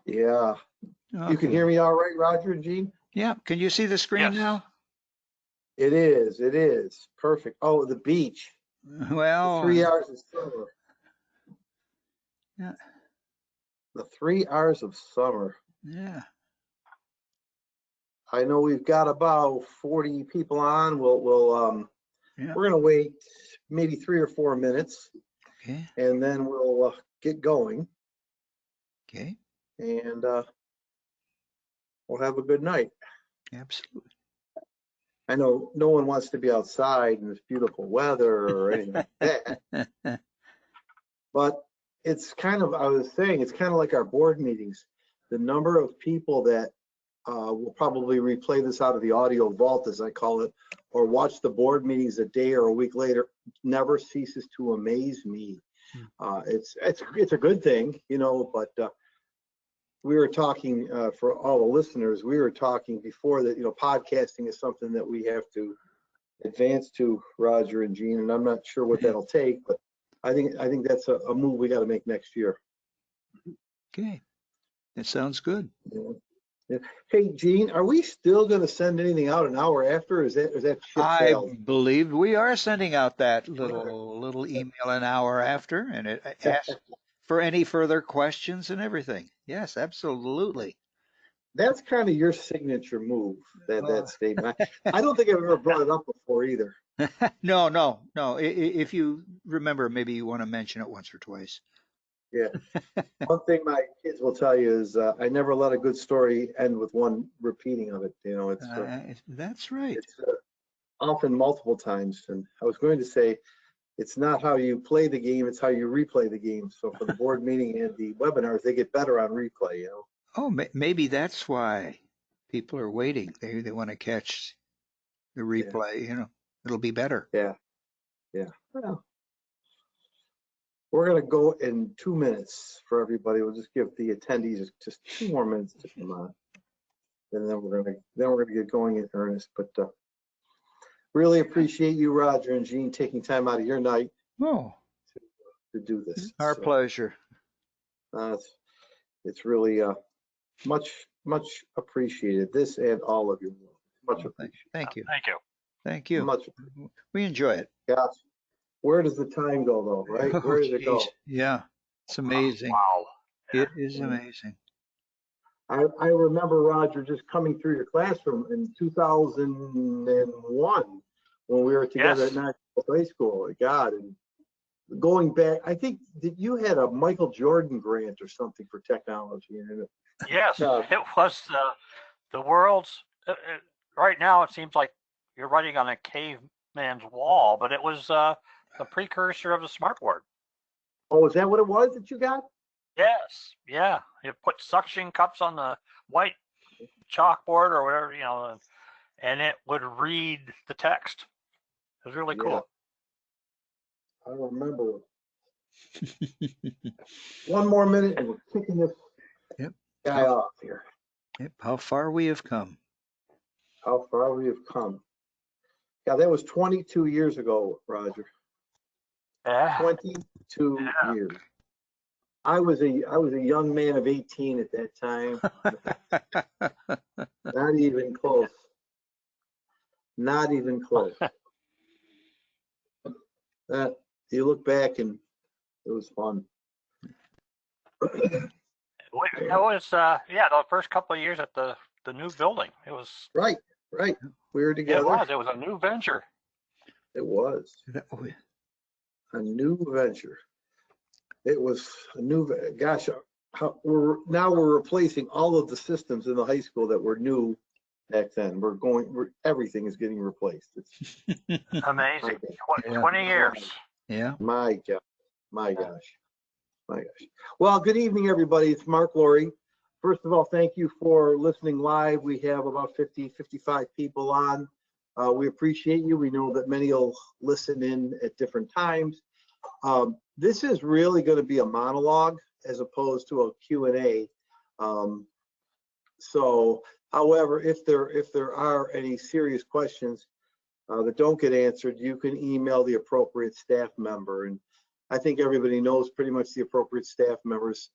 Yeah. You can Okay. hear me all right, Roger and Gene? Yeah. Can you see the screen Yes. now? It is. It is. Perfect. Oh, the beach. The Well, 3 hours of summer. yeah. The 3 hours of summer. Yeah. I know we've got about 40 people on. Yeah. We're gonna wait maybe 3 or 4 minutes, Okay. and then we'll get going, Okay. and we'll have a good night. Absolutely. I know no one wants to be outside in this beautiful weather or anything like that, but it's kind of, I was saying, it's kind of like our board meetings. The number of people that will probably replay this out of the audio vault, as I call it, or watch the board meetings a day or a week later, never ceases to amaze me. It's a good thing, you know, but we were talking for all the listeners, we were talking before that, you know, podcasting is something that we have to advance to, Roger and Gene, and I'm not sure what that'll take, but I think that's a move we got to make next year. Okay. That sounds good. Yeah. Hey, Gene, are we still going to send anything out an hour after? Or is that ship I sailed? believe we are sending out that little email an hour after, and it asks for any further questions and everything. Yes, absolutely. That's kind of your signature move, that Uh, statement. I don't think I've ever brought it up before either. no. If you remember, maybe you want to mention it once or twice. Yeah. One thing my kids will tell you is I never let a good story end with one repeating of it. You know, That's right. it's often multiple times. And I was going to say, it's not how you play the game, it's how you replay the game. So for the board meeting and the webinars, they get better on replay, you know. Oh, maybe that's why people are waiting. They want to catch the Yeah. replay. You know, it'll be better. Yeah. Yeah. Well, we're going to go in 2 minutes for everybody. We'll just give the attendees just 2 more minutes to come on, and then we're going to get going in earnest. But really appreciate you, Roger and Gene, taking time out of your night Oh, to do this. our pleasure. It's really much appreciated. This and all of you, much appreciated. Thank you. Thank you. Thank you. Much. We enjoy it. Gosh, where does the time go though? Right? Where does it go? Geez. Yeah, it's amazing. Wow. It is amazing. I remember, Roger, just coming through your classroom in 2001 when we were together at Knoxville High School. God, and going back, I think that you had a Michael Jordan grant or something for technology. Yes, it was the world's. Right now, it seems like you're writing on a caveman's wall, but it was the precursor of the smartboard. Oh, is that what it was that you got? Yes, yeah. You put suction cups on the white chalkboard or whatever, you know, and it would read the text. It was really cool. I remember. 1 more minute and we're kicking this guy off here. Yep. How far we have come. How far we have come. Yeah, that was 22 years ago, Roger. Yeah. 22 years. I was a young man of 18 at that time. Not even close. Not even close. You look back and it was fun. It was the first couple of years at the new building. It was right. We were together. It was a new venture. It was a new venture. It was a new. Gosh, we're replacing all of the systems in the high school that were new back then. Everything is getting replaced. It's amazing. 20 years. Yeah. My gosh. Well, good evening, everybody. It's Mark Laurie. First of all, thank you for listening live. We have about 55 people on. We appreciate you. We know that many will listen in at different times. This is really going to be a monologue as opposed to a Q&A. However, if there are any serious questions that don't get answered, you can email the appropriate staff member. And I think everybody knows pretty much the appropriate staff members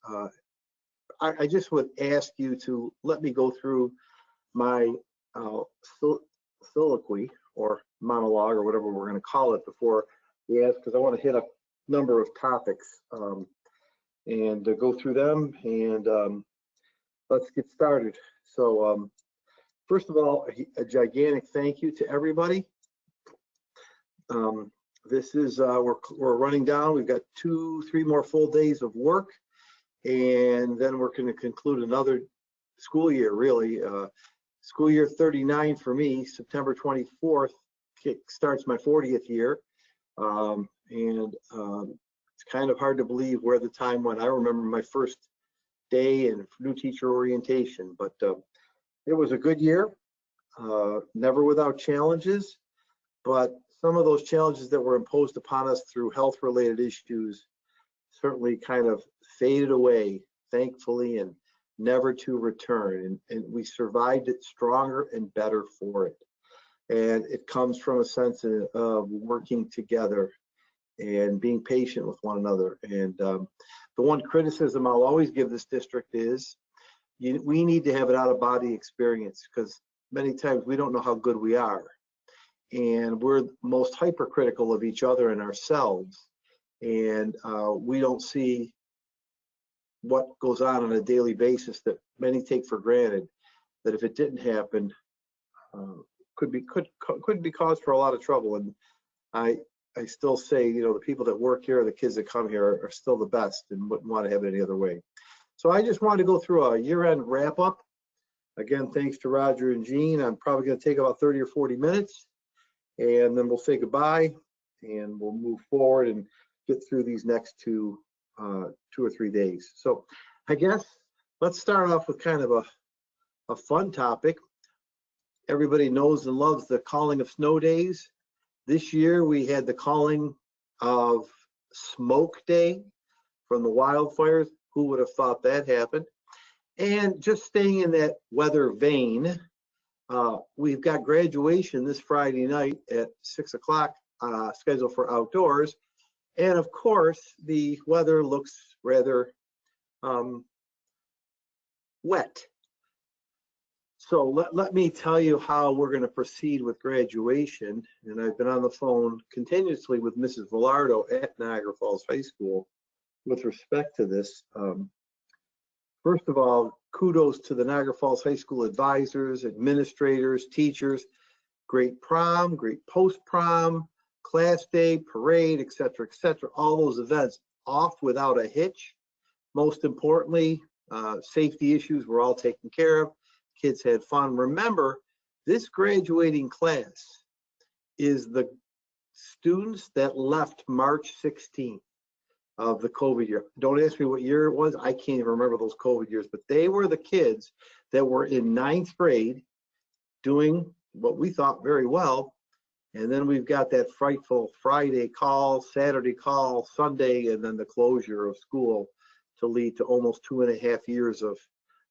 I just would ask you to let me go through my soliloquy or monologue or whatever we're going to call it before we ask, because I want to hit a number of topics and go through them, and let's get started. So first of all, a gigantic thank you to everybody. This is we're running down. We've got 2-3 more full days of work, and then we're going to conclude another school year, really. School year 39 for me, September 24th starts my 40th year. It's kind of hard to believe where the time went. I remember my first day in new teacher orientation, but it was a good year, never without challenges, but some of those challenges that were imposed upon us through health-related issues certainly kind of faded away, thankfully, and never to return. And we survived it stronger and better for it. And it comes from a sense of working together and being patient with one another. And the one criticism I'll always give this district is we need to have an out-of-body experience, because many times we don't know how good we are. And we're most hypercritical of each other and ourselves. And we don't see what goes on a daily basis that many take for granted, that if it didn't happen, could be cause for a lot of trouble. And I still say, you know, the people that work here, the kids that come here are still the best and wouldn't want to have it any other way. So I just wanted to go through a year-end wrap-up. Again, thanks to Roger and Jean. I'm probably going to take about 30 or 40 minutes, and then we'll say goodbye, and we'll move forward and get through these next 2 or 3 days. So I guess let's start off with kind of a fun topic. Everybody knows and loves the calling of snow days. This year we had the calling of smoke day from the wildfires. Who would have thought that happened? And just staying in that weather vein, we've got graduation this Friday night at 6 o'clock, scheduled for outdoors. And of course, the weather looks rather wet. So let me tell you how we're going to proceed with graduation. And I've been on the phone continuously with Mrs. Velardo at Niagara Falls High School with respect to this. First of all, kudos to the Niagara Falls High School advisors, administrators, teachers. Great prom, great post-prom, class day, parade, et cetera, all those events off without a hitch. Most importantly, safety issues were all taken care of. Kids had fun. Remember, this graduating class is the students that left March 16th of the COVID year. Don't ask me what year it was. I can't even remember those COVID years, but they were the kids that were in 9th grade doing what we thought very well. And then we've got that frightful Friday call, Saturday call, Sunday, and then the closure of school to lead to almost 2.5 years of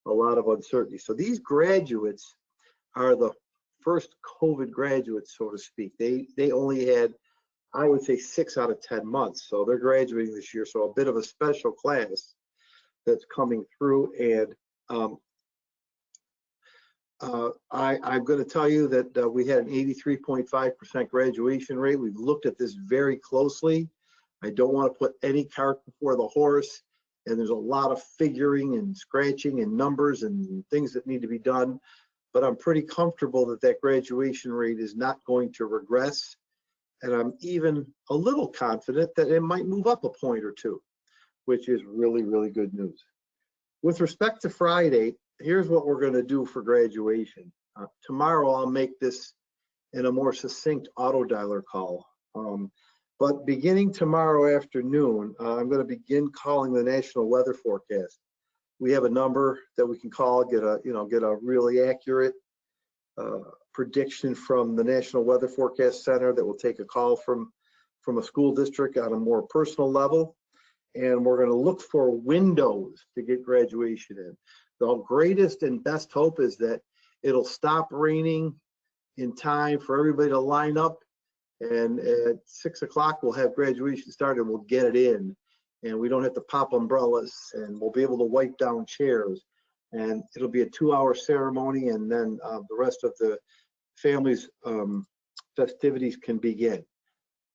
a lot of uncertainty. So these graduates are the first COVID graduates, so to speak. They only had, I would say, 6 out of 10 months. So they're graduating this year. So a bit of a special class that's coming through. And I'm going to tell you that we had an 83.5% graduation rate. We've looked at this very closely. I don't want to put any cart before the horse. And there's a lot of figuring and scratching and numbers and things that need to be done. But I'm pretty comfortable that that graduation rate is not going to regress. And I'm even a little confident that it might move up a point or two, which is really, really good news. With respect to Friday, here's what we're going to do for graduation. Tomorrow, I'll make this in a more succinct auto dialer call. But beginning tomorrow afternoon, I'm going to begin calling the national weather forecast. We have a number that we can call, get a really accurate prediction from the National Weather Forecast Center that will take a call from a school district on a more personal level. And we're going to look for windows to get graduation in. The greatest and best hope is that it'll stop raining in time for everybody to line up. And at 6 o'clock, we'll have graduation started and we'll get it in. and we don't have to pop umbrellas, and we'll be able to wipe down chairs. And it'll be a 2-hour ceremony, and then the rest of the family's festivities can begin.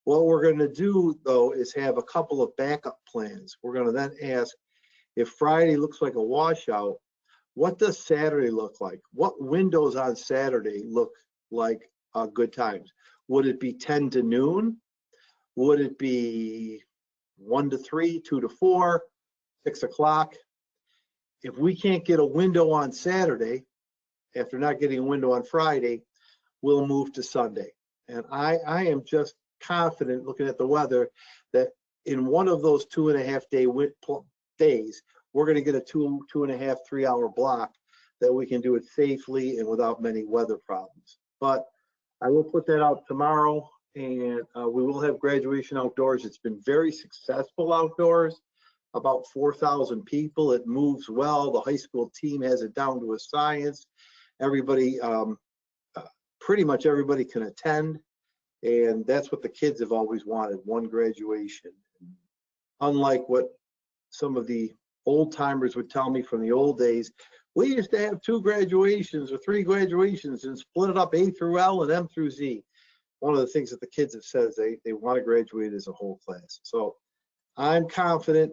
What we're going to do, though, is have a couple of backup plans. We're going to then ask, if Friday looks like a washout, what does Saturday look like? What windows on Saturday look like good times? Would it be 10 to noon? Would it be 1 to 3, 2 to 4, 6 o'clock? If we can't get a window on Saturday, after not getting a window on Friday, we'll move to Sunday. And I am just confident, looking at the weather, that in one of those 2.5 days, we're going to get a 2.5, 3-hour block that we can do it safely and without many weather problems. But I will put that out tomorrow, and we will have graduation outdoors. It's been very successful outdoors. About 4,000 people. It moves well. The high school team has it down to a science. Everybody, pretty much everybody can attend. And that's what the kids have always wanted, one graduation. Unlike what some of the old timers would tell me from the old days, we used to have 2 graduations or 3 graduations and split it up A through L and M through Z. One of the things that the kids have said is they want to graduate as a whole class. So I'm confident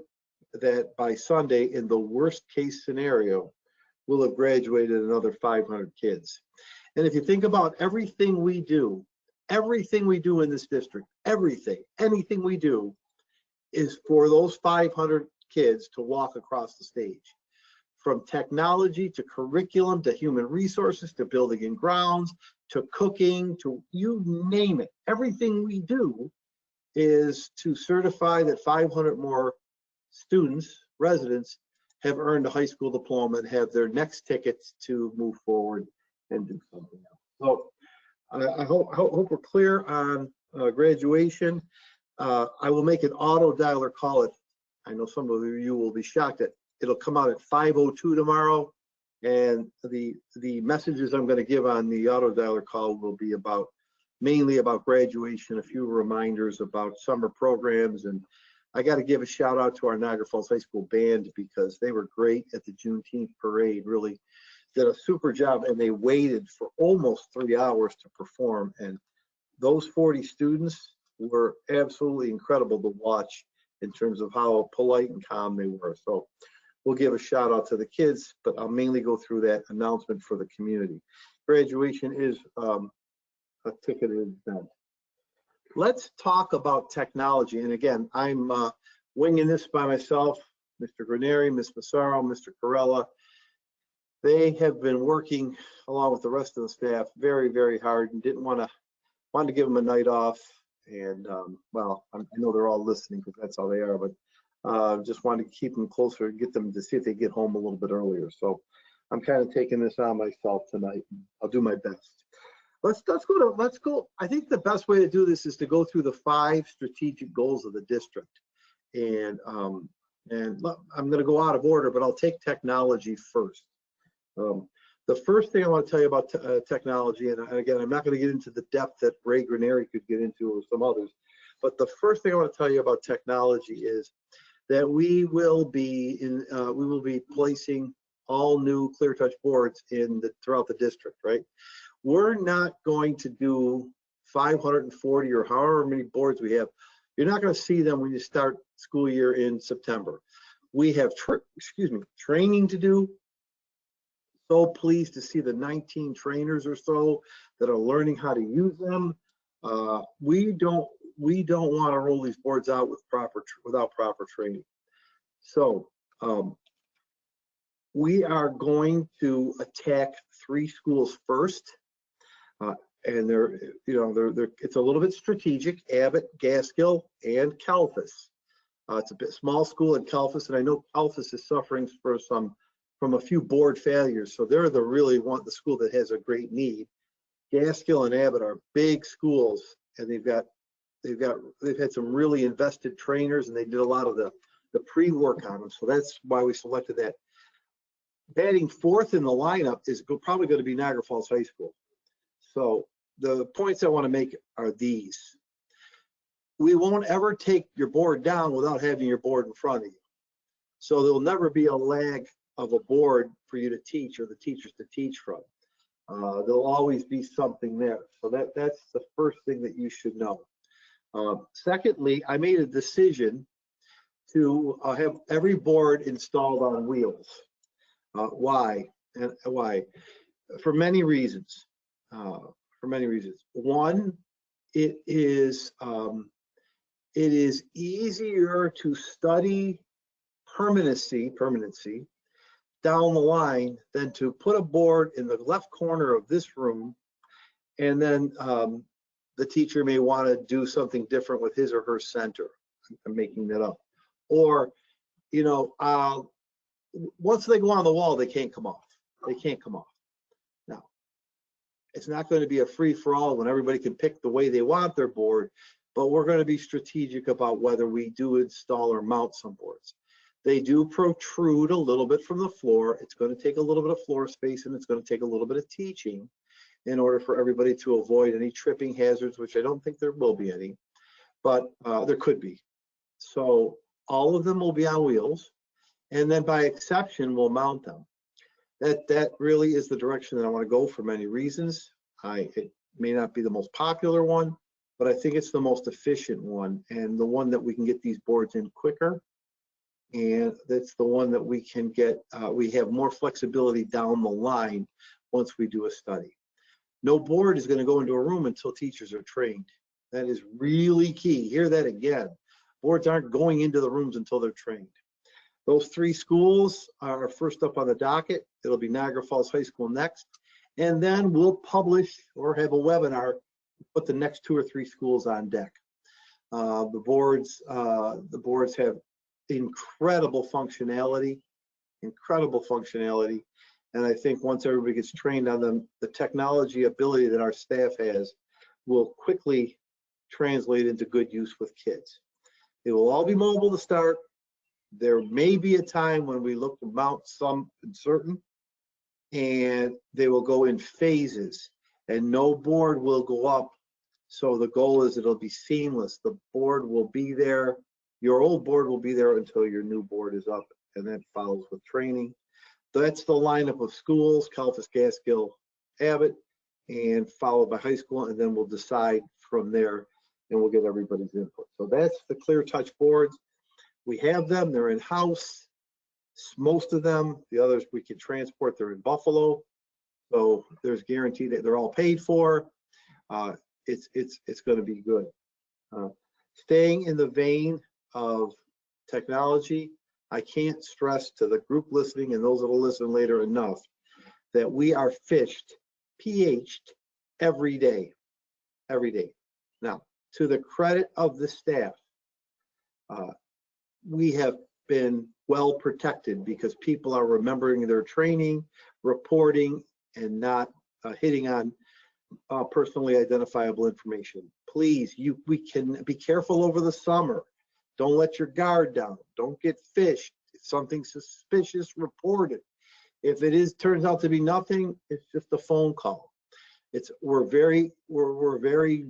that by Sunday, in the worst case scenario, we'll have graduated another 500 kids. And if you think about everything we do in this district, anything we do is for those 500 kids to walk across the stage. From technology to curriculum to human resources to building and grounds to cooking to you name it. Everything we do is to certify that 500 more students, residents, have earned a high school diploma and have their next tickets to move forward and do something else. So I hope we're clear on graduation. I will make an auto dialer call it. I know some of you will be shocked that it'll come out at 5:02 tomorrow, and the messages I'm going to give on the auto dialer call will be mainly about graduation, a few reminders about summer programs, and I got to give a shout out to our Niagara Falls High School band because they were great at the Juneteenth parade, really did a super job, and they waited for almost 3 hours to perform. And those 40 students were absolutely incredible to watch in terms of how polite and calm they were. So we'll give a shout out to the kids, but I'll mainly go through that announcement for the community. Graduation is a ticketed event. Let's talk about technology. And again, I'm winging this by myself, Mr. Granieri, Ms. Massaro, Mr. Corella. They have been working along with the rest of the staff very, very hard and wanted to give them a night off. And well, I know they're all listening because that's how they are, but just wanted to keep them closer and get them to see if they get home a little bit earlier. So I'm kind of taking this on myself tonight. I'll do my best. Let's go. I think the best way to do this is to go through the 5 strategic goals of the district. And I'm going to go out of order, but I'll take technology first. The first thing I want to tell you about technology, and again, I'm not going to get into the depth that Ray Granieri could get into or some others, but the first thing I want to tell you about technology is that we will be placing all new ClearTouch boards throughout the district, right? We're not going to do 540 or however many boards we have. You're not going to see them when you start school year in September. We have training to do. So pleased to see the 19 trainers or so that are learning how to use them. We don't want to roll these boards out without proper training. So we are going to attack 3 schools first. And it's a little bit strategic: Abbott, Gaskill, and Kalfas. It's a bit small school in Kalfas, and I know Kalfas is suffering from a few board failures. So they're the school that has a great need. Gaskill and Abbott are big schools, and they've had some really invested trainers, and they did a lot of the pre-work on them. So that's why we selected that. Batting 4th in the lineup is probably going to be Niagara Falls High School. So the points I want to make are these. we won't ever take your board down without having your board in front of you. So there'll never be a lag of a board for you to teach or the teachers to teach from. There'll always be something there. So that's the first thing that you should know. Secondly, I made a decision to have every board installed on wheels. Why? And why? For many reasons. One, it is easier to study permanency down the line than to put a board in the left corner of this room, and then the teacher may want to do something different with his or her center. I'm making that up. Or, you know, once they go on the wall, they can't come off. They can't come off. Now, it's not going to be a free-for-all when everybody can pick the way they want their board, but we're going to be strategic about whether we do install or mount some boards. They do protrude a little bit from the floor. It's going to take a little bit of floor space, and it's going to take a little bit of teaching in order for everybody to avoid any tripping hazards, which I don't think there will be any, but there could be. So all of them will be on wheels, and then by exception, we'll mount them. That really is the direction that I want to go for many reasons. It may not be the most popular one, but I think it's the most efficient one, and the one that we can get these boards in quicker. And that's the one that we can get, we have more flexibility down the line once we do a study. No board is going to go into a room until teachers are trained. That is really key. Hear that again. Boards aren't going into the rooms until they're trained. Those 3 schools are first up on the docket. It'll be Niagara Falls High School next. And then we'll publish or have a webinar, put the next 2 or 3 schools on deck. The boards have incredible functionality. And I think once everybody gets trained on them, the technology ability that our staff has will quickly translate into good use with kids. It will all be mobile to start. There may be a time when we look to mount some in certain, and they will go in phases, and no board will go up. So the goal is it'll be seamless. The board will be there. Your old board will be there until your new board is up, and that follows with training. That's the lineup of schools: Kalfas, Gaskill, Abbott, and followed by high school, and then we'll decide from there, and we'll get everybody's input. So that's the ClearTouch boards. We have them, they're in-house, most of them. The others we can transport, they're in Buffalo. So there's guarantee that they're all paid for. It's gonna be good. Staying in the vein of technology, I can't stress to the group listening and those that will listen later enough that we are PH'd every day. Now, to the credit of the staff, we have been well protected because people are remembering their training, reporting, and not hitting on personally identifiable information. Please, we can be careful over the summer. Don't let your guard down. Don't get phished. If something suspicious, report it. If it turns out to be nothing, it's just a phone call. We're very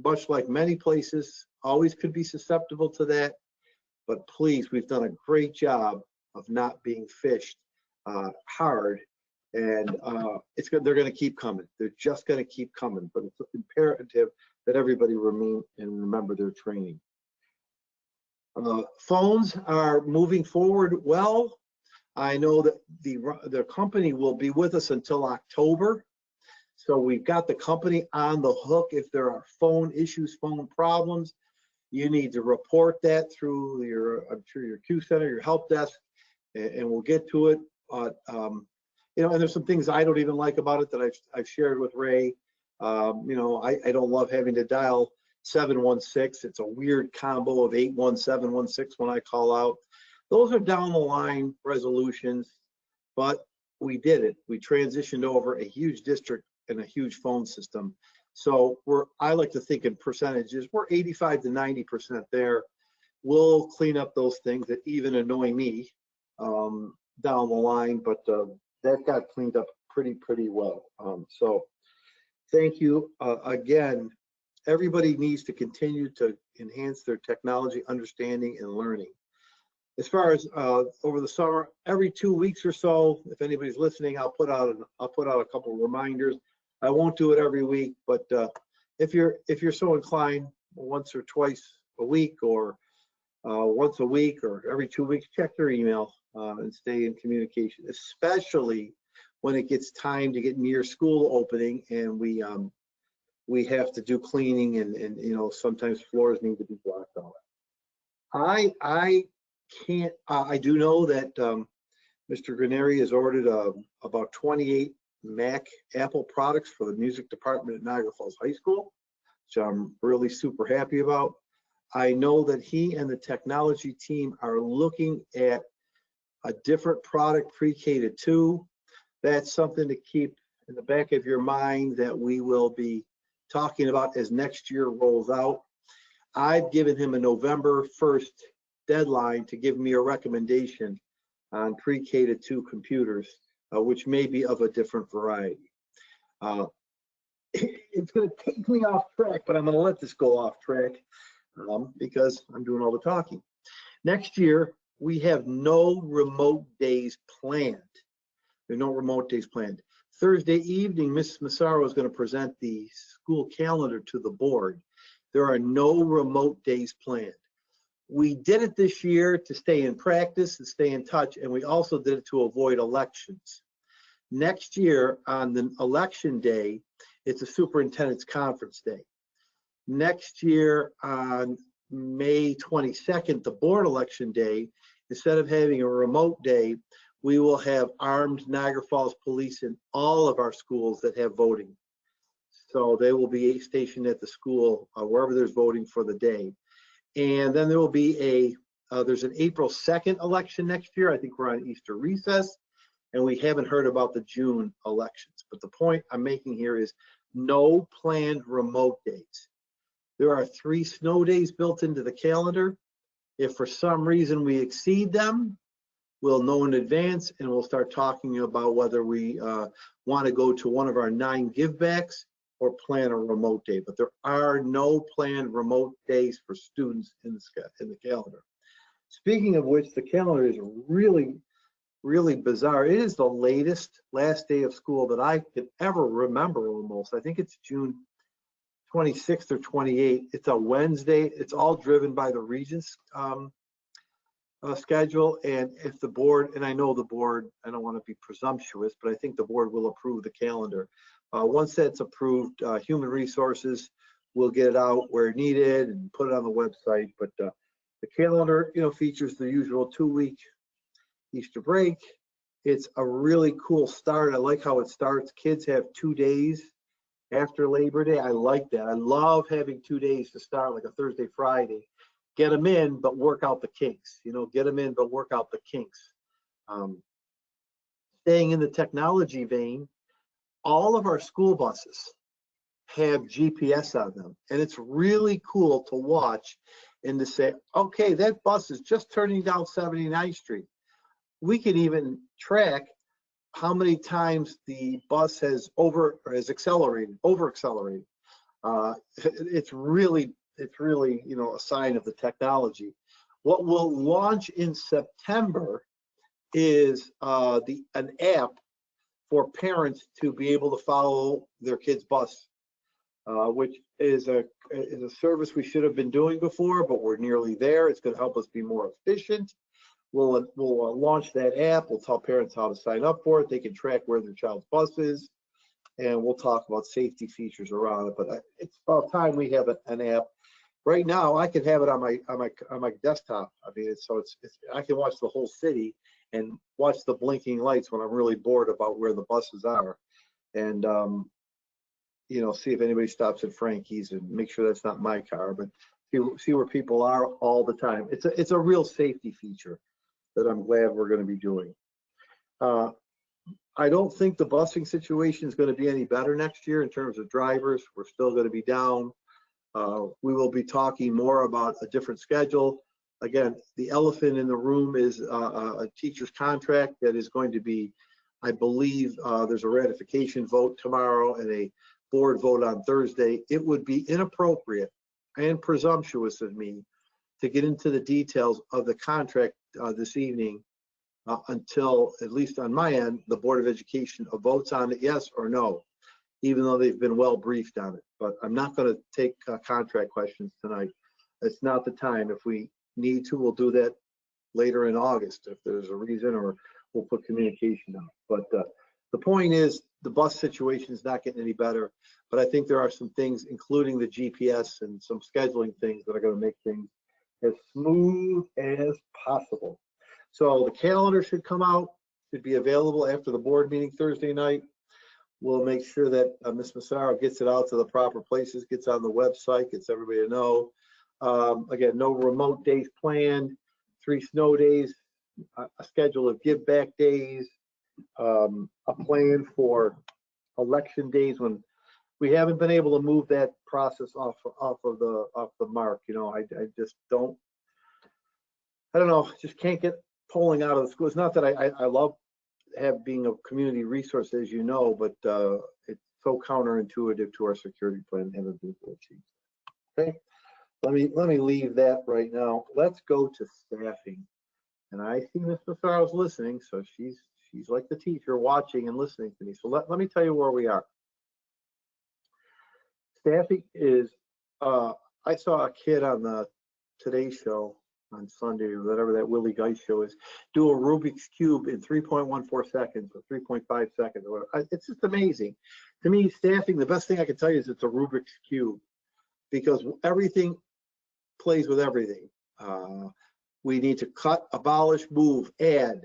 much like many places, always could be susceptible to that. But please, we've done a great job of not being phished hard, and they're going to keep coming. They're just going to keep coming. But it's imperative that everybody remain and remember their training. Phones are moving forward well. I know that the company will be with us until October. So we've got the company on the hook. If there are phone issues, phone problems, you need to report that through I'm sure your Q center, your help desk, and we'll get to it. But you know, and there's some things I don't even like about it that I've shared with Ray. You know, I don't love having to dial 716. It's a weird combo of 81716 when I call out. Those are down the line resolutions, but we did it. We transitioned over a huge district and a huge phone system. So I like to think in percentages, we're 85 to 90% there. We'll clean up those things that even annoy me down the line, but that got cleaned up pretty well. So thank you again everybody needs to continue to enhance their technology understanding and learning. As far as over the summer, every 2 weeks or so, if anybody's listening, I'll put out a couple of reminders. I won't do it every week, but if you're so inclined, once or twice a week, or once a week, or every 2 weeks, check your email and stay in communication, especially when it gets time to get near school opening and we have to do cleaning and you know, sometimes floors need to be blocked out. I can't, I do know that Mr. Graneri has ordered about 28 Mac Apple products for the music department at Niagara Falls High School, which I'm really super happy about. I know that he and the technology team are looking at a different product pre-K to 2. That's something to keep in the back of your mind that we will be talking about as next year rolls out. I've given him a November 1st deadline to give me a recommendation on pre-K to 2 computers, which may be of a different variety. It's going to take me off track, but I'm going to let this go off track because I'm doing all the talking. Next year, we have no remote days planned. There's no remote days planned. Thursday evening, Mrs. Massaro is going to present the school calendar to the board. There are no remote days planned. We did it this year to stay in practice and stay in touch, and we also did it to avoid elections. Next year, on the election day, it's a superintendent's conference day. Next year, on May 22nd, the board election day, instead of having a remote day, we will have armed Niagara Falls police in all of our schools that have voting. So they will be stationed at the school, wherever there's voting for the day. And then there will be there's an April 2nd election next year. I think we're on Easter recess, and we haven't heard about the June elections. But the point I'm making here is no planned remote days. There are 3 snow days built into the calendar. If for some reason we exceed them, we'll know in advance, and we'll start talking about whether we want to go to one of our 9 givebacks or plan a remote day. But there are no planned remote days for students in the calendar. Speaking of which, the calendar is really, really bizarre. It is the last day of school that I could ever remember almost. I think it's June 26th or 28th. It's a Wednesday. It's all driven by the Regents schedule. And if the board, and I know the board, I don't want to be presumptuous, but I think the board will approve the calendar. Once that's approved, Human Resources will get it out where needed and put it on the website. But the calendar, you know, features the usual 2-week Easter break. It's a really cool start. I like how it starts. Kids have 2 days after Labor Day. I like that. I love having 2 days to start, like a Thursday, Friday. Get them in, but work out the kinks. You know, get them in, but work out the kinks. Staying in the technology vein, all of our school buses have GPS on them, and it's really cool to watch and to say, okay, that bus is just turning down 79th Street. We can even track how many times the bus has over accelerated. It's really, you know, a sign of the technology. What will launch in September is an app for parents to be able to follow their kid's bus, which is a service we should have been doing before, but we're nearly there. It's going to help us be more efficient. We'll launch that app. We'll tell parents how to sign up for it. They can track where their child's bus is, and we'll talk about safety features around it. But it's about time we have an app. Right now, I can have it on my desktop. I mean, I can watch the whole city and watch the blinking lights when I'm really bored about where the buses are, and you know, see if anybody stops at Frankie's and make sure that's not my car, but see where people are all the time. It's a real safety feature that I'm glad we're going to be doing. I don't think the busing situation is going to be any better next year in terms of drivers. We're still going to be down. We will be talking more about a different schedule. Again, the elephant in the room is a teacher's contract that is going to be, I believe, there's a ratification vote tomorrow and a board vote on Thursday, it would be inappropriate and presumptuous of me to get into the details of the contract this evening until, at least on my end, the Board of Education votes on it, yes or no, even though they've been well briefed on it. But I'm not going to take contract questions tonight. It's not the time. If we need to, we'll do that later in August if there's a reason, or we'll put communication out. But the point is, the bus situation is not getting any better. But I think there are some things, including the GPS and some scheduling things, that are going to make things as smooth as possible. So the calendar should come out, should be available after the board meeting Thursday night. We'll make sure that Ms. Massaro gets it out to the proper places, gets on the website, gets everybody to know. Again, no remote days planned, 3 snow days, a schedule of give back days, a plan for election days when we haven't been able to move that process off of the mark. You know, I just don't, I don't know, just can't get polling out of the school. It's not that I love being a community resource, as you know, but it's so counterintuitive to our security plan. Haven't been able to achieve. Okay, let me leave that right now. Let's go to staffing. And I see Ms. Massaro's listening, so she's like the teacher, watching and listening to me. So let me tell you where we are. Staffing is, I saw a kid on the Today Show on Sunday, or whatever that Willie Geist show is, do a Rubik's Cube in 3.14 seconds or 3.5 seconds or whatever. It's just amazing. To me, staffing, the best thing I can tell you is it's a Rubik's Cube, because everything plays with everything. We need to cut, abolish, move, add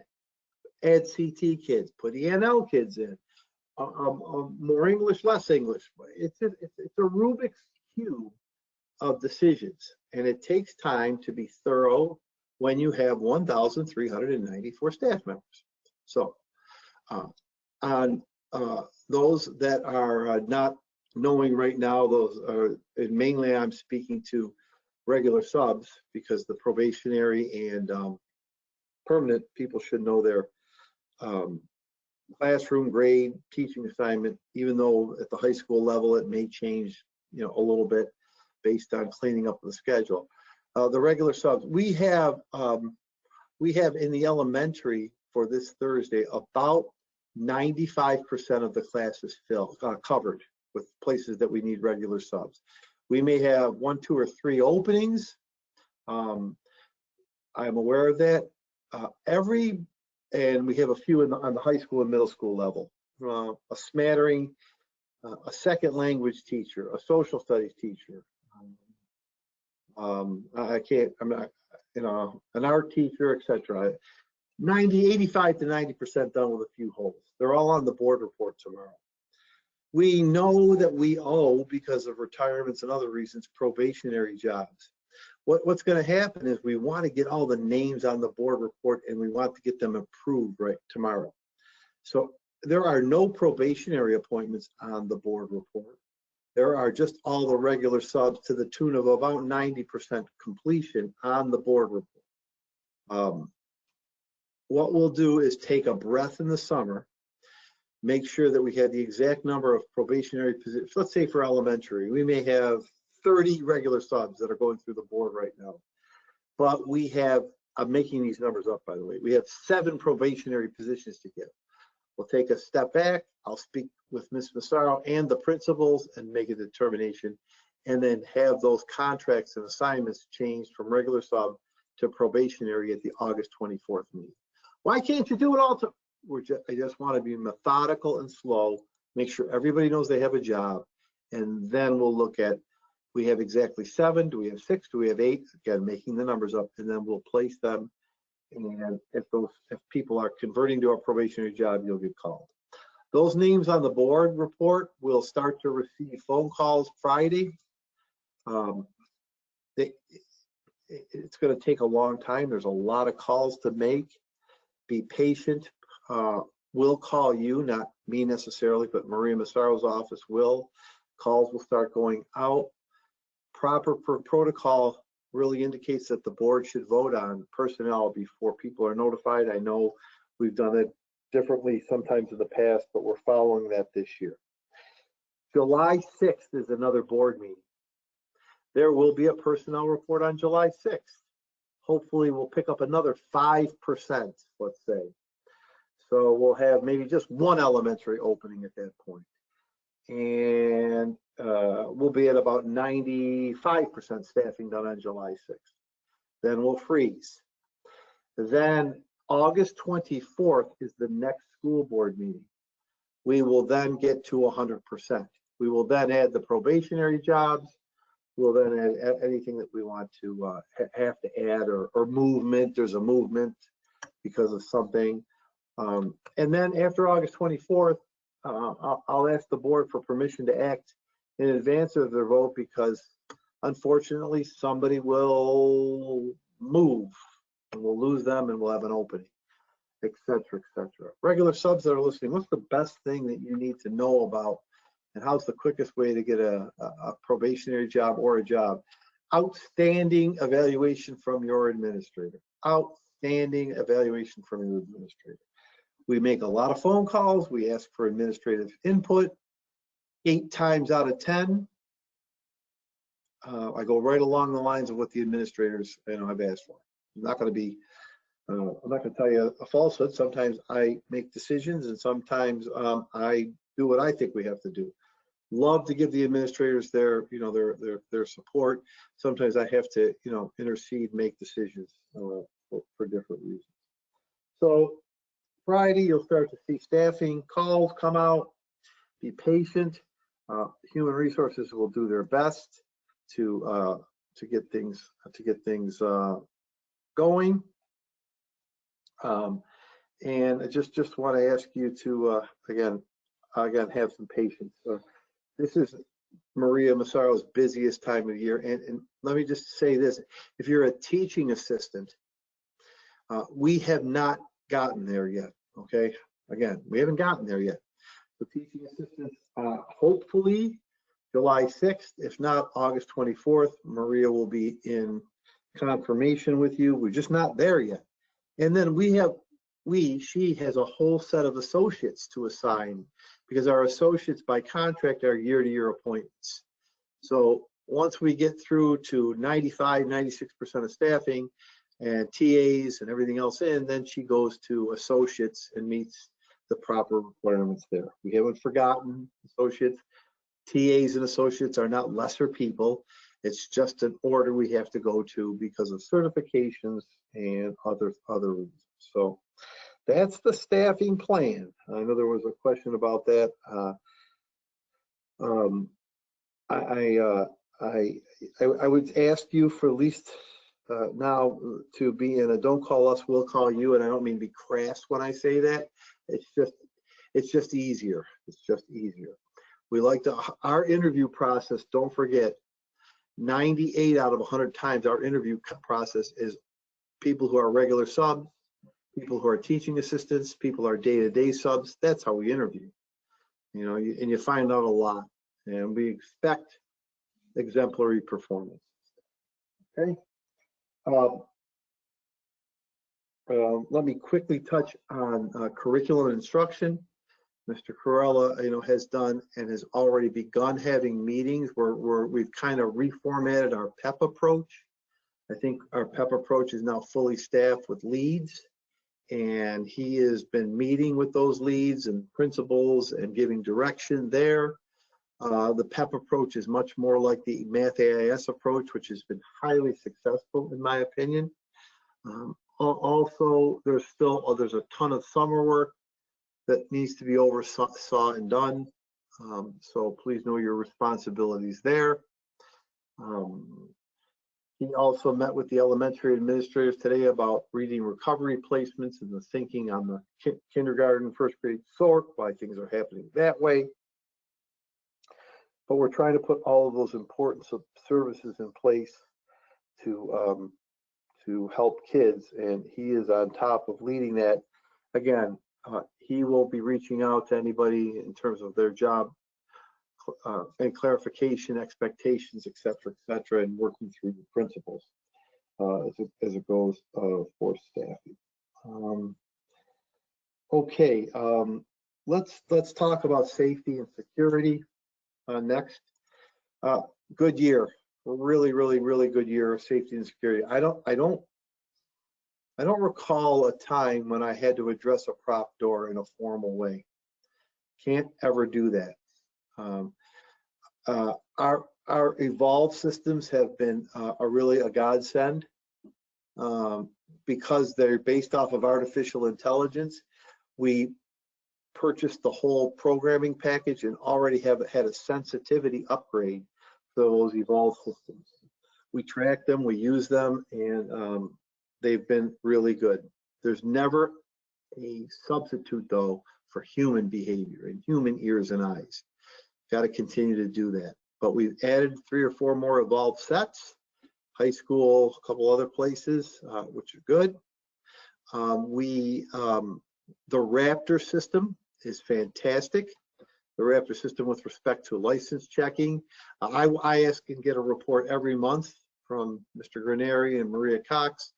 CT kids, put ENL kids in, more English, less English. It's a Rubik's Cube of decisions, and it takes time to be thorough when you have 1,394 staff members. So on those that are not knowing right now, those are, and mainly I'm speaking to regular subs, because the probationary and permanent people should know their classroom grade, teaching assignment, even though at the high school level it may change, you know, a little bit based on cleaning up the schedule. The regular subs, we have in the elementary for this Thursday about 95% of the classes filled, covered with places that we need regular subs. We may have 1, 2, or 3 openings. I'm aware of that. And we have a few on the high school and middle school level. A smattering, a second language teacher, a social studies teacher. I'm not, you know, an art teacher, etc. 85 to 90% done with a few holes. They're all on the board report tomorrow. We know that we owe, because of retirements and other reasons, probationary jobs. What's going to happen is we want to get all the names on the board report, and we want to get them approved right tomorrow. So there are no probationary appointments on the board report. There are just all the regular subs to the tune of about 90% completion on the board report. What we'll do is take a breath in the summer, make sure that we have the exact number of probationary positions. Let's say for elementary, we may have 30 regular subs that are going through the board right now. But we have, I'm making these numbers up, by the way, we have 7 probationary positions to give. We'll take a step back. I'll speak with Ms. Massaro and the principals and make a determination, and then have those contracts and assignments changed from regular sub to probationary at the August 24th meeting. Why can't you do it all? I just want to be methodical and slow, make sure everybody knows they have a job, and then we'll look at, we have exactly 7, do we have 6, do we have 8? Again, making the numbers up, and then we'll place them. And if people are converting to a probationary job, you'll get called. Those names on the board report will start to receive phone calls Friday. It's going to take a long time. There's a lot of calls to make. Be patient. We'll call you, not me necessarily, but Maria Massaro's office will. Calls will start going out. Proper protocol really indicates that the board should vote on personnel before people are notified. I know we've done it differently sometimes in the past, but we're following that this year. July 6th is another board meeting. There will be a personnel report on July 6th. Hopefully we'll pick up another 5%, let's say. So we'll have maybe just one elementary opening at that point. And we'll be at about 95% staffing done on July 6th. Then we'll freeze. Then August 24th is the next school board meeting. We will then get to 100%. We will then add the probationary jobs. We'll then add anything that we want to have to add or movement. There's a movement because of something. And then after August 24th, I'll ask the board for permission to act in advance of their vote because unfortunately somebody will move and we'll lose them and we'll have an opening, et cetera, et cetera. Regular subs that are listening, what's the best thing that you need to know about and how's the quickest way to get a probationary job or a job? Outstanding evaluation from your administrator. Outstanding evaluation from your administrator. We make a lot of phone calls. We ask for administrative input. 8 times out of 10, I go right along the lines of what the administrators have asked for. I'm not going to tell you a falsehood. Sometimes I make decisions, and sometimes I do what I think we have to do. Love to give the administrators their support. Sometimes I have to intercede, make decisions for different reasons. So Friday, you'll start to see staffing calls come out. Be patient. Human resources will do their best to get things going. And I just want to ask you to again have some patience. This is Maria Massaro's busiest time of year, and let me just say this: if you're a teaching assistant, we have not gotten there yet. Okay, again, we haven't gotten there yet. So teaching assistants, hopefully July 6th, if not August 24th, Maria will be in confirmation with you. We're just not there yet. And then she has a whole set of associates to assign because our associates by contract are year-to-year appointments. So once we get through to 95, 96% of staffing and TAs and everything else in, then she goes to associates and meets the proper requirements there. We haven't forgotten associates. TAs and associates are not lesser people. It's just an order we have to go to because of certifications and other reasons. So that's the staffing plan. I know there was a question about that. I would ask you for at least now to be in a don't call us, we'll call you, and I don't mean to be crass when I say that. It's just easier. It's just easier. We like our interview process, don't forget, 98 out of 100 times our interview process is people who are regular subs, people who are teaching assistants, people who are day-to-day subs. That's how we interview. And you find out a lot, and we expect exemplary performance. Okay. Let me quickly touch on curriculum and instruction. Mr. Corella, has done and has already begun having meetings where we've kind of reformatted our PEP approach. I think our PEP approach is now fully staffed with leads, and he has been meeting with those leads and principals and giving direction there. The PEP approach is much more like the Math AIS approach, which has been highly successful in my opinion. Also, there's a ton of summer work that needs to be oversaw and done. So please know your responsibilities there. He also met with the elementary administrators today about reading recovery placements and the thinking on the kindergarten, first grade sort, why things are happening that way. But we're trying to put all of those important services in place to help kids, and he is on top of leading that. Again, he will be reaching out to anybody in terms of their job and clarification, expectations, et cetera, and working through the principles as it goes for staffing. Okay, let's talk about safety and security. next. Good year, really good year of safety and security. I don't recall a time when I had to address a prop door in a formal way. Can't ever do that. Our evolved systems have been really a godsend because they're based off of artificial intelligence. We purchased the whole programming package and already have had a sensitivity upgrade for those evolved systems. We track them, we use them, and they've been really good. There's never a substitute though for human behavior and human ears and eyes. Got to continue to do that. But we've added 3 or 4 more evolved sets, high school, a couple other places, which are good. The Raptor system is fantastic. The Raptor system with respect to license checking. I ask and get a report every month from Mr. Graneri and Maria Cox.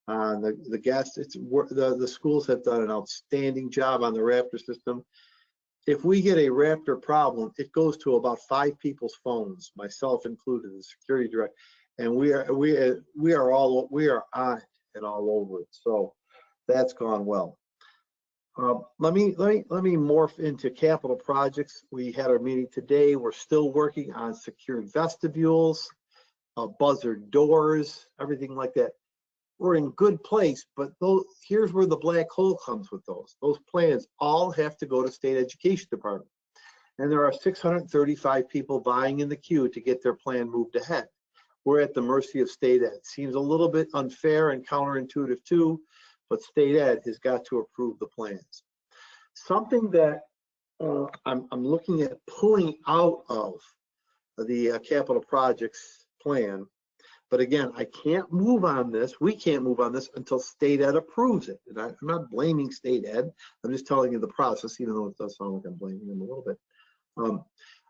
The guests, the schools have done an outstanding job on the Raptor system. If we get a Raptor problem, it goes to about 5 people's phones, myself included, the security director, and we are on it and all over it. So that's gone well. Let me morph into capital projects. We had our meeting today. We're still working on secured vestibules, buzzard doors, everything like that. We're in good place, but here's where the black hole comes with those. Those plans all have to go to state education department. And there are 635 people vying in the queue to get their plan moved ahead. We're at the mercy of state ed. Seems a little bit unfair and counterintuitive too, but state ed has got to approve the plans. Something that I'm looking at pulling out of the capital projects plan, but again, I can't move on this. We can't move on this until state ed approves it. And I'm not blaming state ed. I'm just telling you the process, even though it does sound like I'm blaming them a little bit.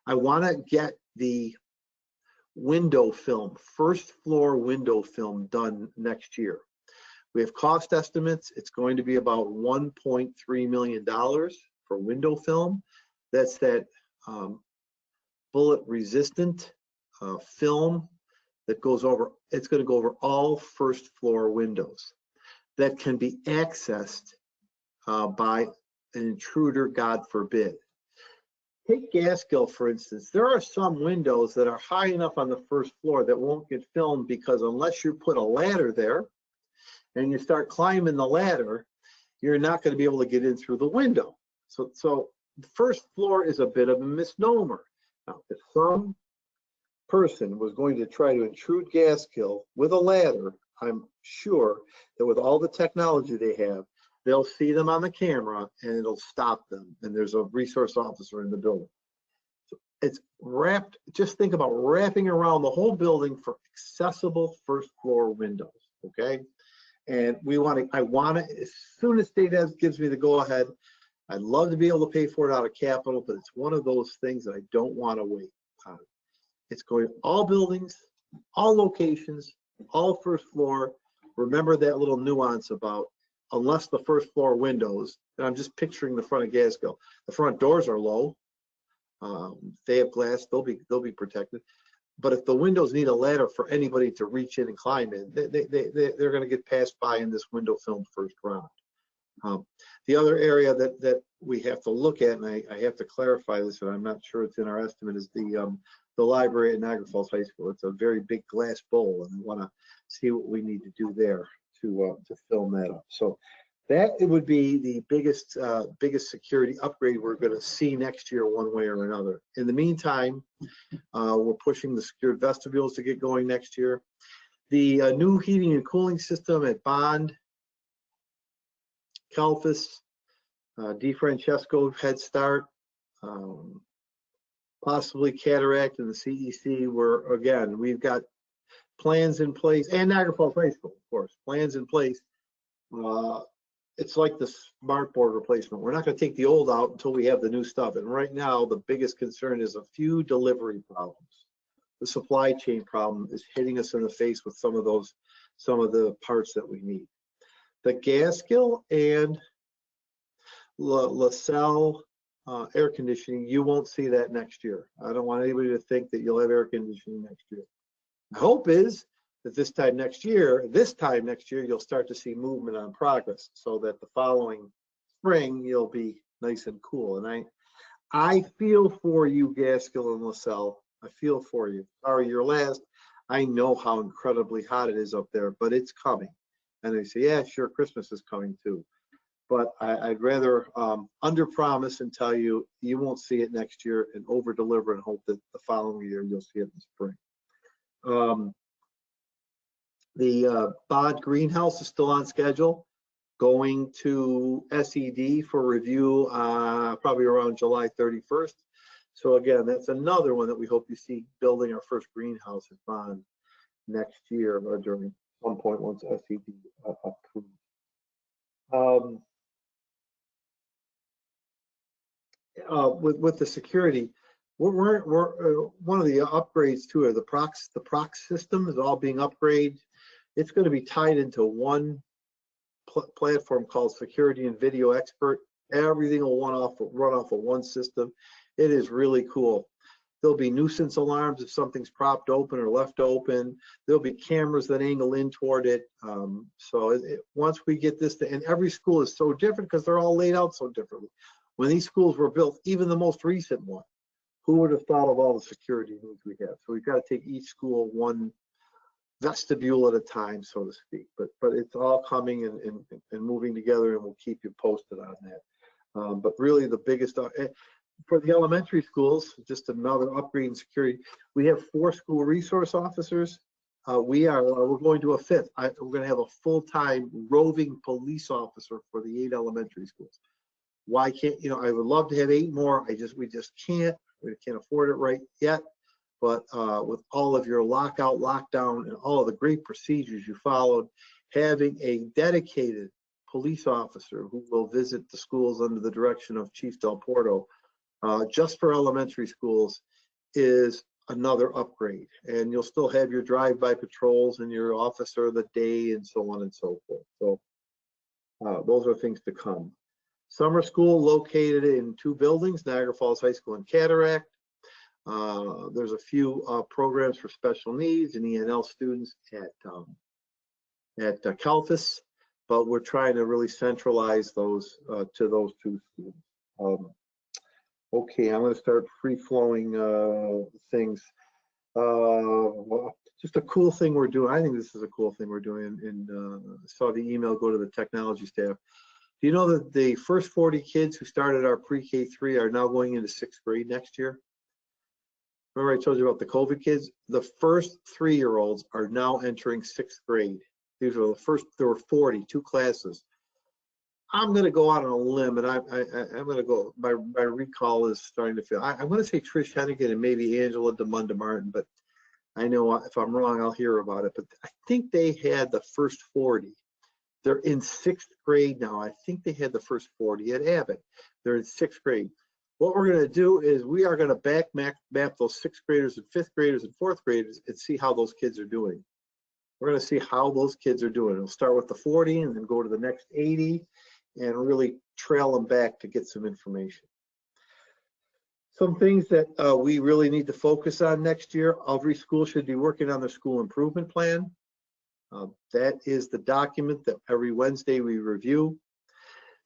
I want to get the window film, first floor window film done next year. We have cost estimates. It's going to be about $1.3 million for window film. That's that bullet resistant film that goes over, it's going to go over all first floor windows that can be accessed by an intruder, God forbid. Take Gaskill, for instance. There are some windows that are high enough on the first floor that won't get filmed because unless you put a ladder there and you start climbing the ladder, you're not going to be able to get in through the window. So the first floor is a bit of a misnomer. Now, if some person was going to try to intrude Gaskill with a ladder, I'm sure that with all the technology they have, they'll see them on the camera and it'll stop them. And there's a resource officer in the building. So it's wrapped, just think about wrapping around the whole building for accessible first floor windows, okay? And I want to, as soon as state ed gives me the go ahead, I'd love to be able to pay for it out of capital, but it's one of those things that I don't want to wait on. It's going to all buildings, all locations, all first floor. Remember that little nuance about unless the first floor windows, and I'm just picturing the front of Gaskill. The front doors are low. They have glass, they'll be protected. But if the windows need a ladder for anybody to reach in and climb in, they're going to get passed by in this window film first round. The other area that we have to look at, and I have to clarify this, and I'm not sure it's in our estimate, is the library at Niagara Falls High School. It's a very big glass bowl, and we want to see what we need to do there to film that up. So that it would be the biggest security upgrade we're going to see next year, one way or another. In the meantime, we're pushing the secured vestibules to get going next year. The new heating and cooling system at Bond, Kelfis, DeFrancesco Head Start, possibly Cataract and the CEC, where again we've got plans in place, and Niagara Falls High School, of course, plans in place. It's like the smart board replacement. We're not going to take the old out until we have the new stuff. And right now, the biggest concern is a few delivery problems. The supply chain problem is hitting us in the face with some of the parts that we need. The Gaskill and LaSalle air conditioning, you won't see that next year. I don't want anybody to think that you'll have air conditioning next year. My hope is that this time next year, you'll start to see movement on progress, so that the following spring you'll be nice and cool. And I feel for you, Gaskill and LaSalle. I feel for you. Sorry, you're last. I know how incredibly hot it is up there, but it's coming. And they say, yeah, sure, Christmas is coming too. But I'd rather under promise and tell you you won't see it next year, and over deliver and hope that the following year you'll see it in the spring. The BOD greenhouse is still on schedule, going to SED for review probably around July 31st. So again, that's another one that we hope you see building our first greenhouse at Bond next year, or during some point once SED approved. With the security, we're one of the upgrades too, are the prox system is all being upgraded. It's going to be tied into one platform called Security and Video Expert. Everything will run off of one system. It is really cool. There'll be nuisance alarms if something's propped open or left open. There'll be cameras that angle in toward it. So once we get this, and every school is so different because they're all laid out so differently. When these schools were built, even the most recent one, who would have thought of all the security needs we have? So we've got to take each school one vestibule at a time, so to speak. But it's all coming and moving together, and we'll keep you posted on that. But really the biggest, for the elementary schools, just another upgrade in security. We have 4 school resource officers. We're going to a 5th. We're going to have a full-time roving police officer for the 8 elementary schools. Why can't, I would love to have 8 more. We just can't. We can't afford it right yet. But with all of your lockout, lockdown, and all of the great procedures you followed, having a dedicated police officer who will visit the schools under the direction of Chief Del Porto, just for elementary schools, is another upgrade. And you'll still have your drive-by patrols and your officer of the day and so on and so forth. So those are things to come. Summer school located in 2 buildings, Niagara Falls High School and Cataract. There's a few programs for special needs and ENL students at Calfus, but we're trying to really centralize those to those 2 schools. Okay, I'm going to start free-flowing things. Well, just a cool thing we're doing. I think this is a cool thing we're doing, and saw the email go to the technology staff. Do you know that the first 40 kids who started our pre-K3 are now going into 6th grade next year? Remember I told you about the COVID kids? The first 3-year-olds are now entering 6th grade. These were the first, there were 40, 2 classes. I'm going to go out on a limb, and I'm going to go, my recall is starting to feel, I'm going to say Trish Hennigan and maybe Angela DeMunda Martin, but I know if I'm wrong, I'll hear about it. But I think they had the first 40. They're in 6th grade now. I think they had the first 40 at Abbott. They're in 6th grade. What we're going to do is we are going to back map those 6th graders and 5th graders and 4th graders and see how those kids are doing. We're going to see how those kids are doing. We'll start with the 40 and then go to the next 80 and really trail them back to get some information. Some things that we really need to focus on next year. Every school should be working on their school improvement plan. That is the document that every Wednesday we review.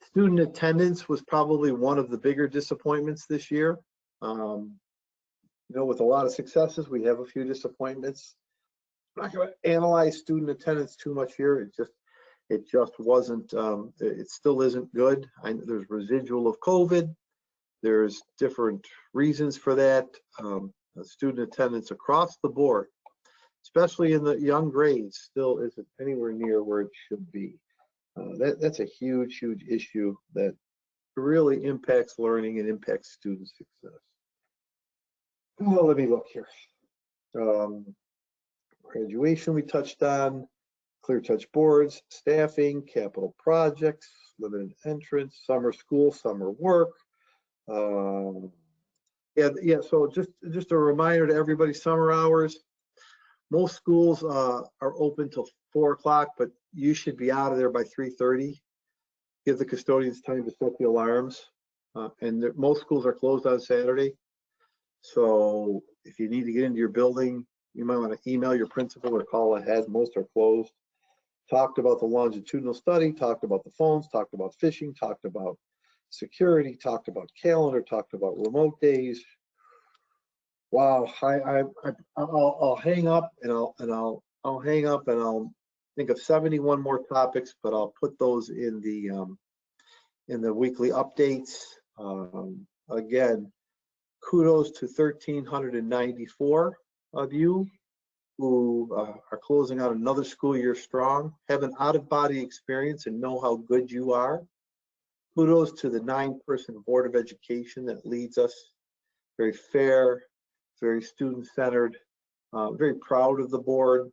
Student attendance was probably one of the bigger disappointments this year. With a lot of successes, we have a few disappointments. I'm not going to analyze student attendance too much here. It just wasn't, it still isn't good. There's residual of COVID. There's different reasons for that. Student attendance across the board, especially in the young grades, still isn't anywhere near where it should be. That's a huge, huge issue that really impacts learning and impacts student success. Well, let me look here. Graduation we touched on, clear touch boards, staffing, capital projects, limited entrance, summer school, summer work. So just a reminder to everybody, summer hours. Most schools are open till 4 o'clock, but you should be out of there by 3:30. Give the custodians time to set the alarms. and most schools are closed on Saturday. So if you need to get into your building, you might want to email your principal or call ahead. Most are closed. Talked about the longitudinal study, talked about the phones, talked about phishing, talked about security, talked about calendar, talked about remote days. Wow, I'll hang up and I'll hang up and I'll think of 71 more topics, but I'll put those in the weekly updates. Again, kudos to 1,394 of you who are closing out another school year strong, have an out-of-body experience and know how good you are. Kudos to the 9-person Board of Education that leads us. Very fair, very student-centered, very proud of the board.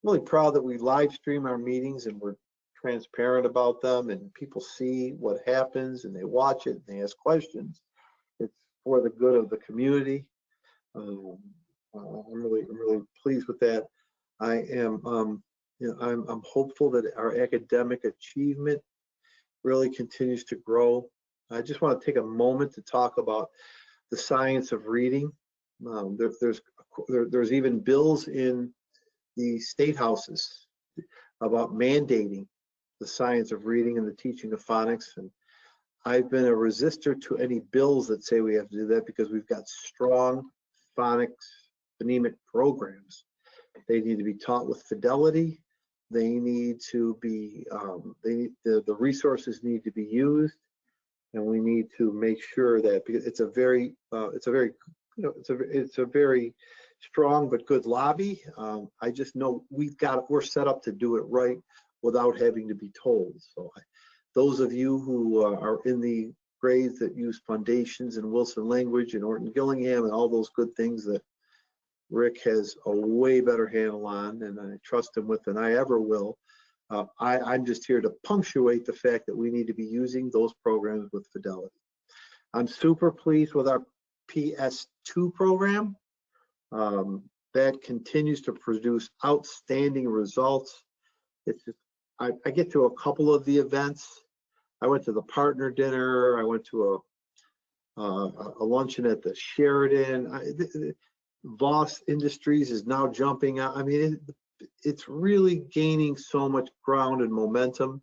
Really proud that we live stream our meetings and we're transparent about them and people see what happens and they watch it and they ask questions. It's for the good of the community. I'm really pleased with that. I am, I'm hopeful that our academic achievement really continues to grow. I just want to take a moment to talk about the science of reading. There's even bills in the state houses about mandating the science of reading and the teaching of phonics. And I've been a resistor to any bills that say we have to do that because we've got strong phonics, phonemic programs. They need to be taught with fidelity. They need to be, the resources need to be used, and we need to make sure that because it's a very strong but good lobby. I just know we're set up to do it right without having to be told. So those of you who are in the grades that use Foundations and Wilson Language and Orton Gillingham and all those good things that Rick has a way better handle on, and I trust him with than I ever will. I'm just here to punctuate the fact that we need to be using those programs with fidelity. I'm super pleased with our PS2 program. That continues to produce outstanding results. It's just, I get to a couple of the events. I went to the partner dinner. I went to a luncheon at the Sheridan. Voss Industries is now jumping out. I mean, it's really gaining so much ground and momentum.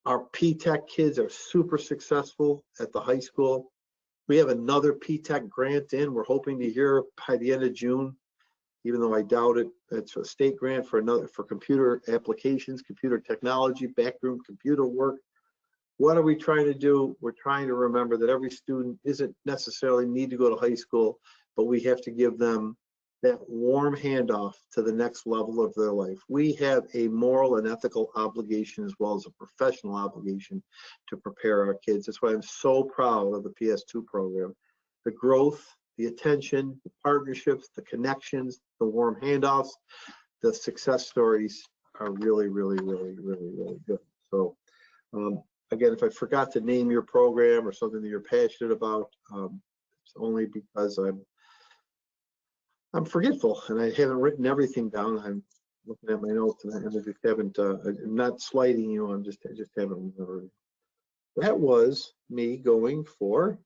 Our P-TECH kids are super successful at the high school. We have another P-TECH grant in. We're hoping to hear by the end of June, even though I doubt it. It's a state grant for computer applications, computer technology, backroom computer work. What are we trying to do? We're trying to remember that every student isn't necessarily need to go to high school, but we have to give them that warm handoff to the next level of their life. We have a moral and ethical obligation as well as a professional obligation to prepare our kids. That's why I'm so proud of the PS2 program. The growth, the attention, the partnerships, the connections, the warm handoffs, the success stories are really, really, really, really, really good. So again, if I forgot to name your program or something that you're passionate about, it's only because I'm forgetful and I haven't written everything down. I'm looking at my notes and I just haven't, I'm not slighting you, I just haven't remembered. That was me going for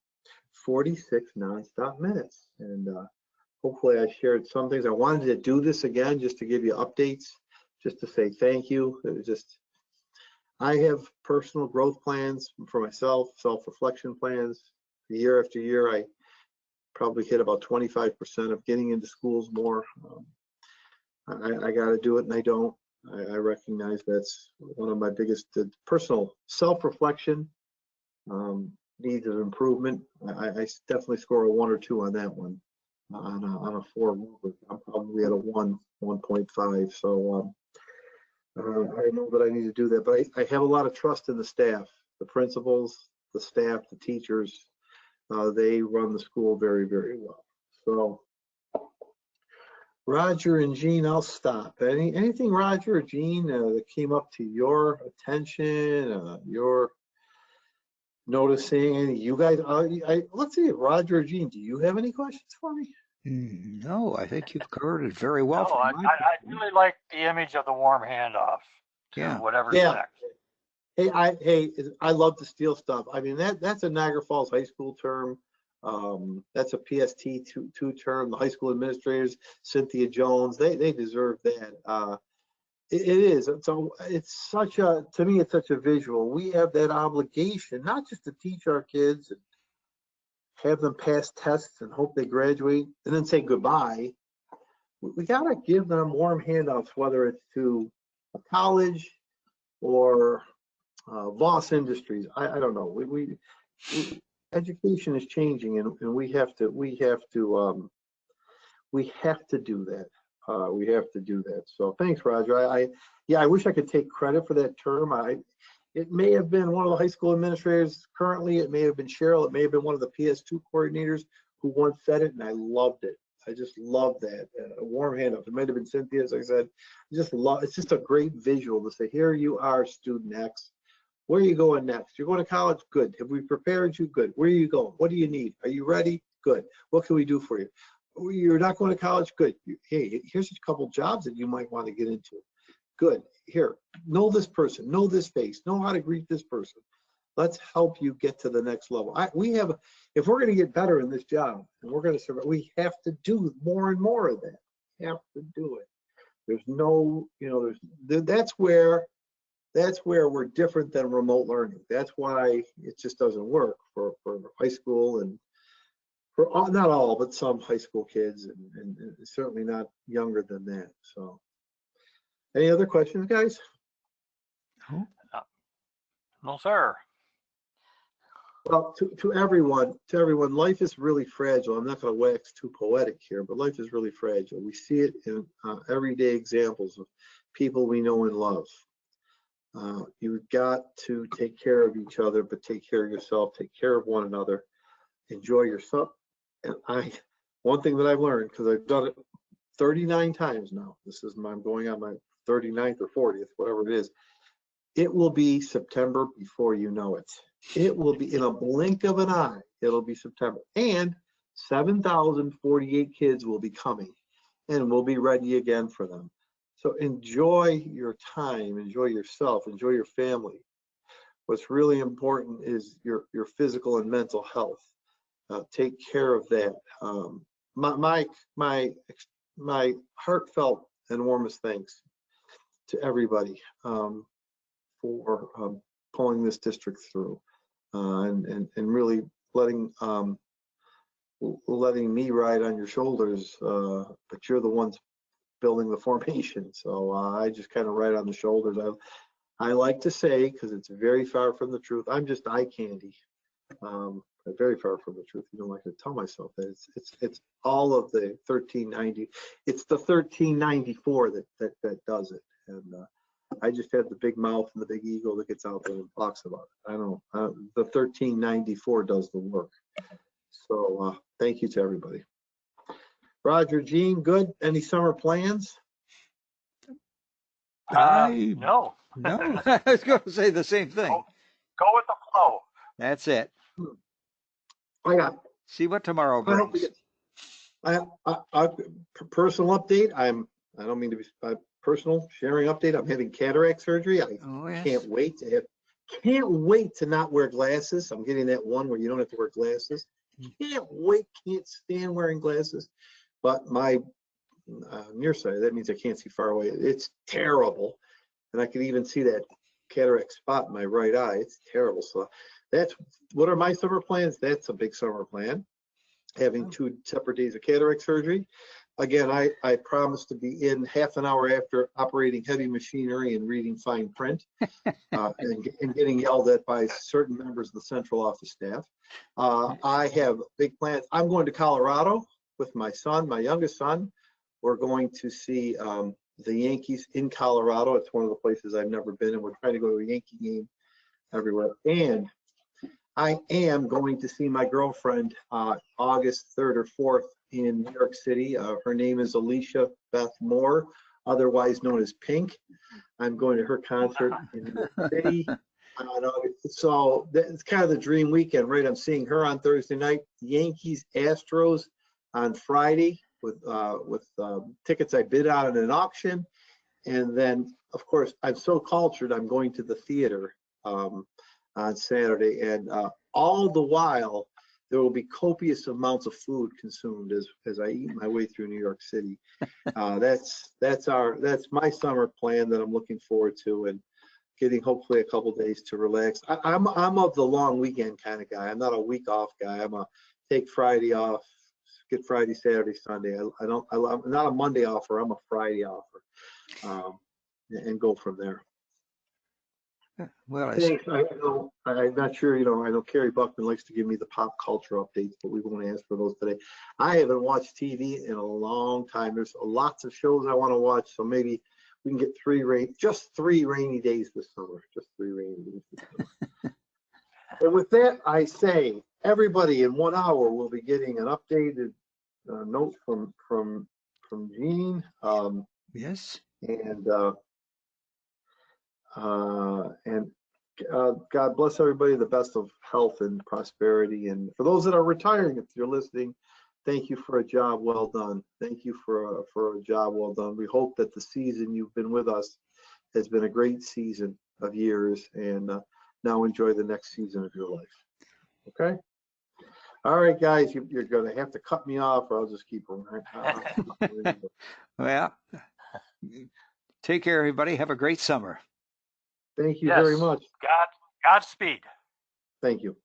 46 nonstop minutes. And hopefully I shared some things. I wanted to do this again just to give you updates, just to say thank you. It was just, I have personal growth plans for myself, self-reflection plans. Year after year, I probably hit about 25% of getting into schools more. I got to do it and I don't. I recognize that's one of my biggest personal self-reflection needs of improvement. I definitely score a 1 or 2 on that one. On a 4, I'm probably at a 1.5. So I know that I need to do that, but I have a lot of trust in the staff, the principals, the staff, the teachers. They run the school very, very well. So Roger and Jean, I'll stop. Anything, Roger or Jean, that came up to your attention, you're noticing? And you guys, let's see, Roger or Jean, do you have any questions for me? No, I think you've covered it very well. No, I really like the image of the warm handoff to whatever's next. Hey, I love to steal stuff. I mean, that's a Niagara Falls High School term. That's a PST two term. The high school administrators, Cynthia Jones, they deserve that. It is. So it's such a, to me, it's such a visual. We have that obligation, not just to teach our kids and have them pass tests and hope they graduate and then say goodbye. We got to give them warm handouts, whether it's to a college or Voss Industries. I don't know. Education is changing, and we have to do that. We have to do that. So thanks, Roger. Yeah, I wish I could take credit for that term. It may have been one of the high school administrators currently. It may have been Cheryl. It may have been one of the PS2 coordinators who once said it, and I loved it. I just love that. A warm hand up. It might have been Cynthia, as I said. It's just a great visual to say, here you are, student X. Where are you going next? You're going to college? Good. Have we prepared you? Good. Where are you going? What do you need? Are you ready? Good. What can we do for you? You're not going to college? Good. Hey, here's a couple jobs that you might want to get into. Good. Here, know this person, know this face, know how to greet this person. Let's help you get to the next level. If we're going to get better in this job and we're going to survive, we have to do more and more of that. We have to do it. There's no, that's where we're different than remote learning. That's why it just doesn't work for high school and for all, not all, but some high school kids, and certainly not younger than that. So, any other questions, guys? No, sir. Well, to everyone, life is really fragile. I'm not going to wax too poetic here, but life is really fragile. We see it in everyday examples of people we know and love. You've got to take care of each other, but take care of yourself, take care of one another, enjoy yourself. And one thing that I've learned, because I've done it 39 times now, I'm going on my 39th or 40th, whatever it is. It will be September before you know it. It will be in a blink of an eye. It'll be September. And 7,048 kids will be coming, and we'll be ready again for them. So enjoy your time, enjoy yourself, enjoy your family. What's really important is your physical and mental health. Take care of that. My heartfelt and warmest thanks to everybody for pulling this district through and really letting me ride on your shoulders, but you're the ones building the formation. So I just kind of ride on the shoulders. I like to say, because it's very far from the truth, I'm just eye candy. Very far from the truth. You know, I can tell myself that it's all of the 1390. It's the 1394 that does it. And I just have the big mouth and the big ego that gets out there and talks about it. I don't know. The 1394 does the work. So thank you to everybody. Roger, Gene, good. Any summer plans? No. No, I was going to say the same thing. Go with the flow. That's it. See what tomorrow brings. Personal update. I don't mean to be personal sharing update. I'm having cataract surgery. Can't wait to not wear glasses. I'm getting that one where you don't have to wear glasses. Can't wait. Can't stand wearing glasses. But my nearsighted, that means I can't see far away. It's terrible, and I can even see that cataract spot in my right eye. It's terrible. So what are my summer plans? That's a big summer plan. Having 2 separate days of cataract surgery. Again, I promise to be in half an hour after operating heavy machinery and reading fine print and getting yelled at by certain members of the central office staff. I have big plans. I'm going to Colorado with my son, my youngest son. We're going to see the Yankees in Colorado. It's one of the places I've never been, and we're trying to go to a Yankee game everywhere. And I am going to see my girlfriend August 3rd or 4th in New York City. Her name is Alicia Beth Moore, otherwise known as Pink. I'm going to her concert in New York City. So it's kind of the dream weekend, right? I'm seeing her on Thursday night, Yankees Astros on Friday with tickets I bid on in an auction. And then, of course, I'm so cultured, I'm going to the theater on Saturday, and all the while there will be copious amounts of food consumed as I eat my way through New York City. That's my summer plan that I'm looking forward to, and getting hopefully a couple days to relax. I'm of the long weekend kind of guy. I'm not a week off guy. I'm a take Friday off, get Friday, Saturday, Sunday. I'm not a Monday offer. I'm a Friday offer, and go from there. Well, Thanks. I'm not sure, I know Carrie Buckman likes to give me the pop culture updates, but we won't ask for those today. I haven't watched TV in a long time. There's lots of shows I want to watch, so maybe we can get just 3 rainy days this summer. Just 3 rainy days this summer. And with that, I say, everybody in 1 hour will be getting an updated note from Gene. yes. And God bless everybody, the best of health and prosperity. And for those that are retiring, if you're listening, thank you for a job well done. Thank you for a job well done. We hope that the season you've been with us has been a great season of years, and now enjoy the next season of your life. Okay? All right, guys, you're going to have to cut me off, or I'll just keep going. Well, take care, everybody. Have a great summer. Thank you very much. Godspeed. Thank you.